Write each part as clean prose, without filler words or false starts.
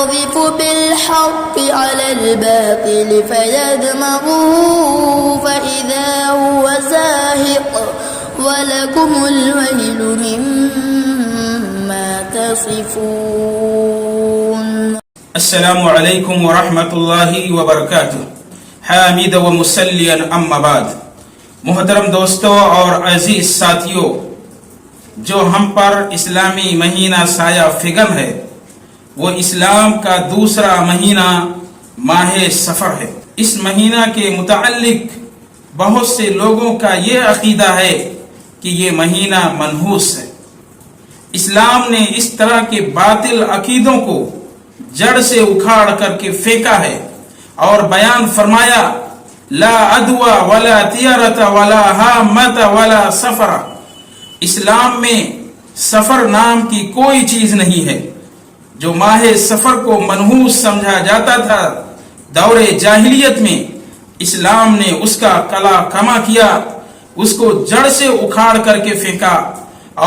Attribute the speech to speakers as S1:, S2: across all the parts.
S1: يقذف بالحق على الباطل فيدمغه فإذا هو زاهق وَلَكُمُ الْوَيْلُ مِمَّا تَصِفُونَ.
S2: السلام علیکم ورحمۃ اللہ وبرکاتہ. حامد و مسلین اما بعد. محترم دوستوں اور عزیز ساتھیوں، جو ہم پر اسلامی مہینہ سایہ فگن ہے وہ اسلام کا دوسرا مہینہ ماہ سفر ہے. اس مہینہ کے متعلق بہت سے لوگوں کا یہ عقیدہ ہے کہ یہ مہینہ منحوس ہے. اسلام نے اس طرح کے باطل عقیدوں کو جڑ سے اکھاڑ کر کے پھینکا ہے اور بیان فرمایا لا عدوى ولا طیرۃ ولا حامۃ ولا سفر. اسلام میں سفر نام کی کوئی چیز نہیں ہے. جو ماہ سفر کو منحوس سمجھا جاتا تھا دور جاہلیت میں، اسلام نے اس کا کلا کما کیا، اس کو جڑ سے اکھاڑ کر کے پھینکا.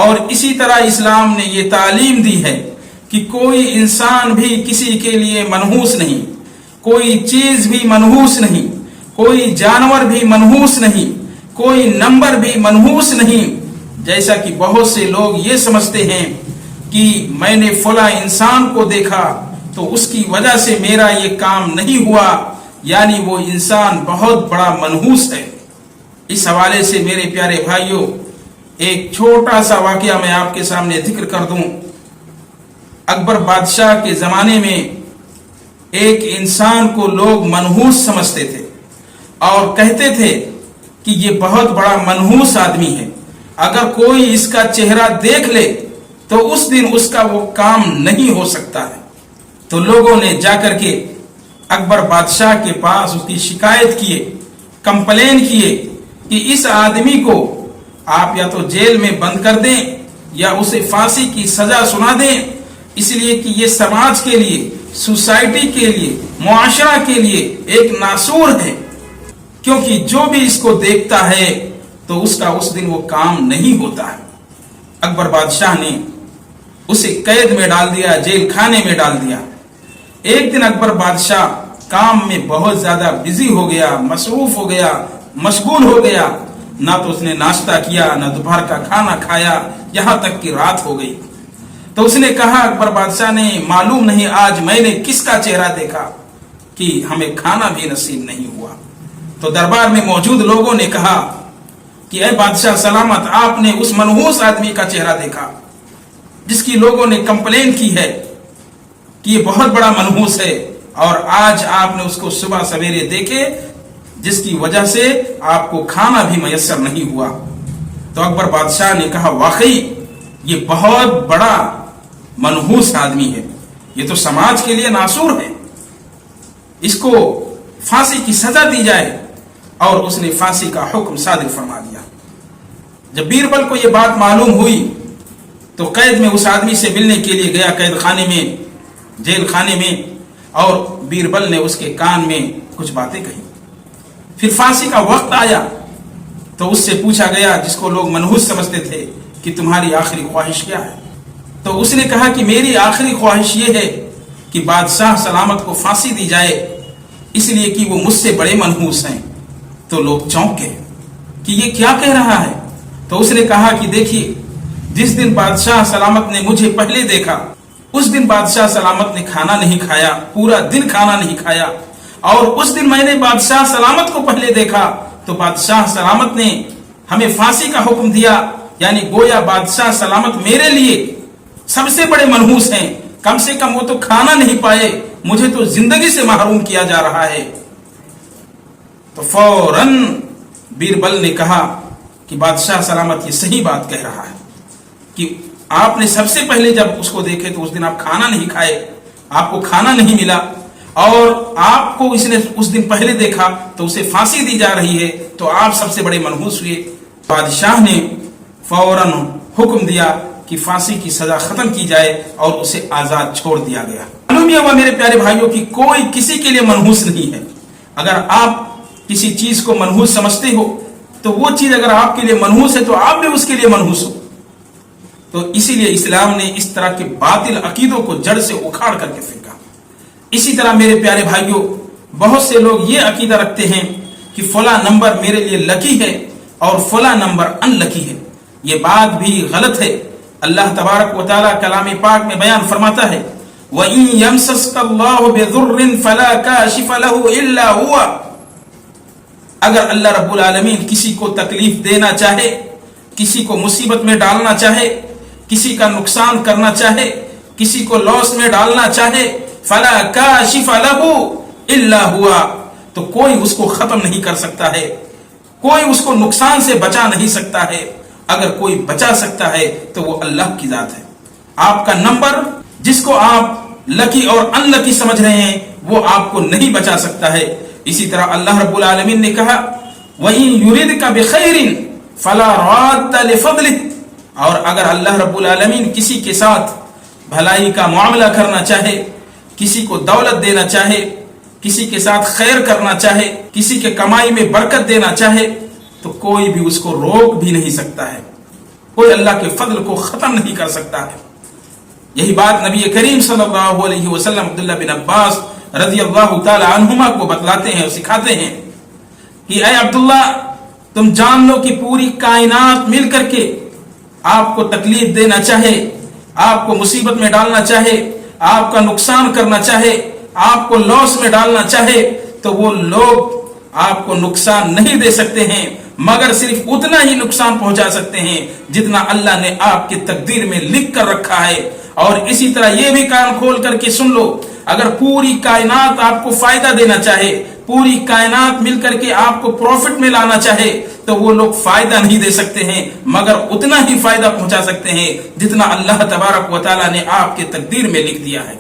S2: اور اسی طرح اسلام نے یہ تعلیم دی ہے کہ کوئی انسان بھی کسی کے لیے منحوس نہیں، کوئی چیز بھی منحوس نہیں، کوئی جانور بھی منحوس نہیں، کوئی نمبر بھی منحوس نہیں. جیسا کہ بہت سے لوگ یہ سمجھتے ہیں کہ میں نے فلاں انسان کو دیکھا تو اس کی وجہ سے میرا یہ کام نہیں ہوا، یعنی وہ انسان بہت بڑا منحوس ہے. اس حوالے سے میرے پیارے بھائیوں ایک چھوٹا سا واقعہ میں آپ کے سامنے ذکر کر دوں. اکبر بادشاہ کے زمانے میں ایک انسان کو لوگ منحوس سمجھتے تھے اور کہتے تھے کہ یہ بہت بڑا منحوس آدمی ہے، اگر کوئی اس کا چہرہ دیکھ لے تو اس دن اس کا وہ کام نہیں ہو سکتا ہے. تو لوگوں نے جا کر کے اکبر بادشاہ کے پاس اس کی شکایت کیے، کمپلین کیے کہ اس آدمی کو آپ یا تو جیل میں بند کر دیں یا اسے پھانسی کی سزا سنا دیں، اس لیے کہ یہ سماج کے لیے، سوسائٹی کے لیے، معاشرہ کے لیے ایک ناسور ہے، کیونکہ جو بھی اس کو دیکھتا ہے تو اس کا اس دن وہ کام نہیں ہوتا ہے. اکبر بادشاہ نے اسے قید میں ڈال دیا، جیل خانے میں ڈال دیا. ایک دن اکبر بادشاہ کام میں بہت زیادہ بزی ہو گیا، مصروف ہو گیا، مشغول ہو گیا. نہ تو اس نے ناشتہ کیا، نہ دوپہر کا کھانا کھایا، یہاں تک کہ رات ہو گئی. تو اس نے کہا اکبر بادشاہ نے معلوم نہیں آج میں نے کس کا چہرہ دیکھا کہ ہمیں کھانا بھی نصیب نہیں ہوا. تو دربار میں موجود لوگوں نے کہا کہ اے بادشاہ سلامت، آپ نے اس منحوس آدمی کا چہرہ دیکھا جس کی لوگوں نے کمپلین کی ہے کہ یہ بہت بڑا منحوس ہے، اور آج آپ نے اس کو صبح سویرے دیکھے جس کی وجہ سے آپ کو کھانا بھی میسر نہیں ہوا. تو اکبر بادشاہ نے کہا واقعی یہ بہت بڑا منحوس آدمی ہے، یہ تو سماج کے لیے ناسور ہے، اس کو پھانسی کی سزا دی جائے. اور اس نے پھانسی کا حکم صادر فرما دیا. جب بیربل کو یہ بات معلوم ہوئی تو قید میں اس آدمی سے ملنے کے لیے گیا، قید خانے میں، جیل خانے میں، اور بیربل نے اس کے کان میں کچھ باتیں کہی. پھر پھانسی کا وقت آیا تو اس سے پوچھا گیا، جس کو لوگ منحوس سمجھتے تھے، کہ تمہاری آخری خواہش کیا ہے؟ تو اس نے کہا کہ میری آخری خواہش یہ ہے کہ بادشاہ سلامت کو پھانسی دی جائے، اس لیے کہ وہ مجھ سے بڑے منحوس ہیں. تو لوگ چونک گئے کہ یہ کیا کہہ رہا ہے. تو اس نے کہا کہ دیکھیے، جس دن بادشاہ سلامت نے مجھے پہلے دیکھا اس دن بادشاہ سلامت نے کھانا نہیں کھایا، پورا دن کھانا نہیں کھایا. اور اس دن میں نے بادشاہ سلامت کو پہلے دیکھا تو بادشاہ سلامت نے ہمیں پھانسی کا حکم دیا، یعنی گویا بادشاہ سلامت میرے لیے سب سے بڑے منحوس ہیں. کم سے کم وہ تو کھانا نہیں پائے، مجھے تو زندگی سے محروم کیا جا رہا ہے. تو فوراً بیربل نے کہا کہ بادشاہ سلامت یہ صحیح بات کہہ رہا ہے کہ آپ نے سب سے پہلے جب اس کو دیکھے تو اس دن آپ کھانا نہیں کھائے، آپ کو کھانا نہیں ملا، اور آپ کو اس نے اس دن پہلے دیکھا تو اسے پھانسی دی جا رہی ہے، تو آپ سب سے بڑے منحوس ہوئے. بادشاہ نے فوراً حکم دیا کہ پھانسی کی سزا ختم کی جائے اور اسے آزاد چھوڑ دیا گیا. معلوم یہ ہوا میرے پیارے بھائیوں کہ کوئی کسی کے لیے منحوس نہیں ہے. اگر آپ کسی چیز کو منحوس سمجھتے ہو تو وہ چیز اگر آپ کے لیے منحوس ہے تو آپ بھی اس کے لیے منحوس ہو. تو اسی لیے اسلام نے اس طرح کے باطل عقیدوں کو جڑ سے اکھاڑ کر کے پھینکا. اسی طرح میرے پیارے بھائیوں، بہت سے لوگ یہ عقیدہ رکھتے ہیں کہ فلاں نمبر میرے لیے لکی ہے اور فلاں نمبر ان لکی ہے. یہ بات بھی غلط ہے. اللہ تبارک و تعالیٰ کلام پاک میں بیان فرماتا ہے وَإِن يَمْسَسْكَ اللَّهُ بِضُرٍّ فَلَا كَاشِفَ لَهُ إِلَّا هُوَ. اگر اللہ رب العالمین کسی کو تکلیف دینا چاہے، کسی کو مصیبت میں ڈالنا چاہے، کسی کا نقصان کرنا چاہے، کسی کو لاس میں ڈالنا چاہے، فَلَا كَاشِفَ لَهُ إِلَّا هُوَ، تو کوئی اس کو ختم نہیں کر سکتا ہے، کوئی اس کو نقصان سے بچا نہیں سکتا ہے. اگر کوئی بچا سکتا ہے تو وہ اللہ کی ذات ہے. آپ کا نمبر جس کو آپ لکی اور ان لکی سمجھ رہے ہیں وہ آپ کو نہیں بچا سکتا ہے. اسی طرح اللہ رب العالمین نے کہا وَإِن يُرِدْكَ بِخَيْرٍ فَلَا رَادَّ لِفَضْلِهِ، اور اگر اللہ رب العالمین کسی کے ساتھ بھلائی کا معاملہ کرنا چاہے، کسی کو دولت دینا چاہے، کسی کے ساتھ خیر کرنا چاہے، کسی کے کمائی میں برکت دینا چاہے، تو کوئی بھی اس کو روک بھی نہیں سکتا ہے، کوئی اللہ کے فضل کو ختم نہیں کر سکتا ہے. یہی بات نبی کریم صلی اللہ علیہ وسلم عبداللہ بن عباس رضی اللہ تعالی عنہما کو بتلاتے ہیں اور سکھاتے ہیں کہ اے عبداللہ، تم جان لو کہ پوری کائنات مل کر کے آپ کو تکلیف دینا چاہے، آپ کو مصیبت میں ڈالنا چاہے، آپ کا نقصان کرنا چاہے، آپ کو لاس میں ڈالنا چاہے، تو وہ لوگ آپ کو نقصان نہیں دے سکتے ہیں، مگر صرف اتنا ہی نقصان پہنچا سکتے ہیں جتنا اللہ نے آپ کی تقدیر میں لکھ کر رکھا ہے. اور اسی طرح یہ بھی کان کھول کر کے سن لو، اگر پوری کائنات آپ کو فائدہ دینا چاہے، پوری کائنات مل کر کے آپ کو پروفٹ میں لانا چاہے، تو وہ لوگ فائدہ نہیں دے سکتے ہیں، مگر اتنا ہی فائدہ پہنچا سکتے ہیں جتنا اللہ تبارک و تعالیٰ نے آپ کے تقدیر میں لکھ دیا ہے.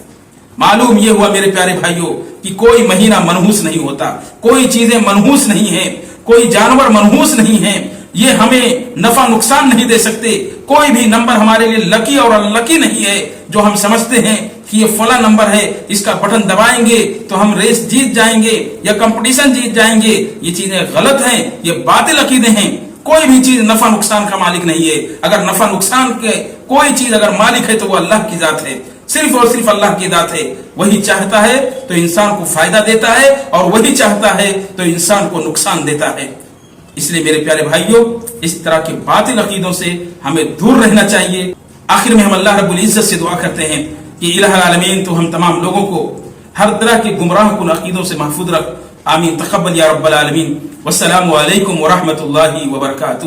S2: معلوم یہ ہوا میرے پیارے بھائیوں کہ کوئی مہینہ منحوس نہیں ہوتا، کوئی چیزیں منحوس نہیں ہیں، کوئی جانور منحوس نہیں ہیں، یہ ہمیں نفع نقصان نہیں دے سکتے. کوئی بھی نمبر ہمارے لیے لکی اور انلکی نہیں ہے جو ہم سمجھتے ہیں کہ یہ فلاں نمبر ہے، اس کا بٹن دبائیں گے تو ہم ریس جیت جائیں گے یا کمپٹیشن جیت جائیں گے. یہ چیزیں غلط ہیں، یہ باطل عقیدے ہیں. کوئی بھی چیز نفع نقصان کا مالک نہیں ہے. اگر نفع نقصان کے کوئی چیز اگر مالک ہے تو وہ اللہ کی ذات ہے، صرف اور صرف اللہ کی ذات ہے. وہی چاہتا ہے تو انسان کو فائدہ دیتا ہے اور وہی چاہتا ہے تو انسان کو نقصان دیتا ہے. اس لیے میرے پیارے بھائیوں، اس طرح کے باطل عقیدوں سے ہمیں دور رہنا چاہیے. آخر میں ہم اللہ رب العزت سے دعا کرتے ہیں کہ الہ العالمین تو ہم تمام لوگوں کو ہر طرح کے گمراہ کن عقیدوں سے محفوظ رکھ. آمین. تقبل یا رب العالمین. والسلام علیکم ورحمۃ اللہ وبرکاتہ.